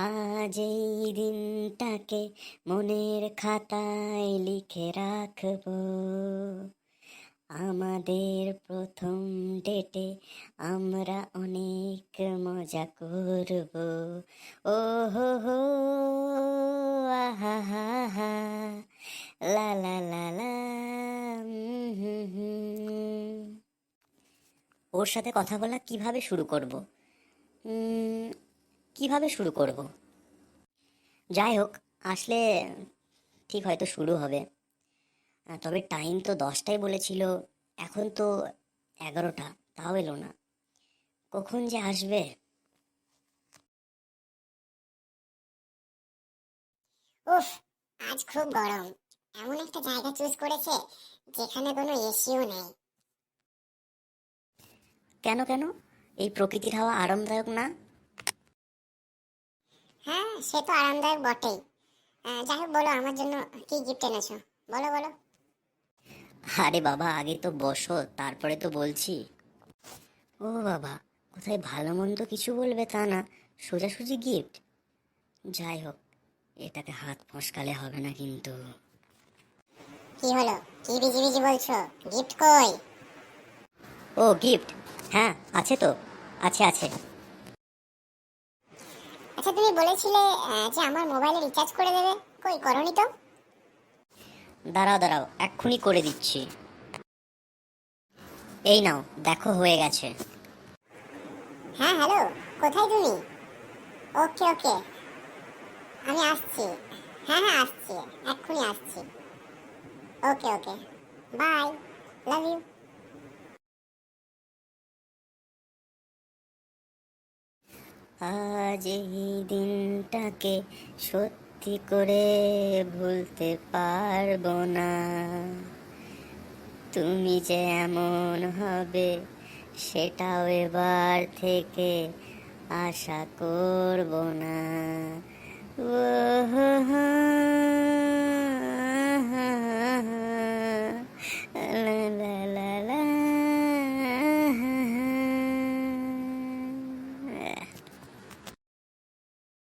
আজ এই দিনটাকে মনের খাতায় লিখে রাখবো। আমাদের প্রথম ডেটে আমরা অনেক মজা করব। ও হো হো, আহা হা হা, লা লা লা লা, হুম হুম। ওর সাথে কথা বলা কিভাবে শুরু করব? উম, কিভাবে শুরু করব? যাই হোক, আসলে ঠিক হয়তো শুরু হবে। তবে টাইম তো 10টায় বলেছিল, এখন তো 11টা, তাও এলো না। কখন যে আসবে। উফ, আজ খুব গরম। এমন একটা জায়গা চুজ করেছে যেখানে কোনো এসিও নেই। কেন কেন? এই প্রকৃতির হাওয়া আরামদায়ক না? হ্যাঁ, সে তো আরামদায়ক বটেই। যাই হোক, বলো আমার জন্য কি গিফট এনেছো। বলো বলো। আরে বাবা, আগে তো বসো, তারপরে তো বলছি। ও বাবা, কোথায় ভালো মন্দ কিছু বলবে তা না, সোজাসুজি গিফট। যাই হোক, এটাতে হাত ফসকালে হবে না কিন্তু। কি হলো? কি বিজি বিজি বলছো? গিফট কই? ও গিফট, হ্যাঁ আছে তো, আছে আছে। আচ্ছা, তুমি বলেছিলে যে আমার মোবাইলে রিচার্জ করে দেবে। কই করনি তো? দাঁড়াও দাঁড়াও, এক্ষুনি করে দিচ্ছি। এই নাও, দেখো হয়ে গেছে। হ্যাঁ, হ্যালো। কোথায় তুমি? ওকে ওকে, আমি আসছি। হ্যাঁ হ্যাঁ, আসছি। এক্ষুনি আসছি। ওকে ওকে, বাই, লাভ ইউ। আজ এই দিনটাকে সত্যি করে ভুলতে পারবো না। তুমি যে এমন হবে সেটাও এবার থেকে আশা করব না। ও হো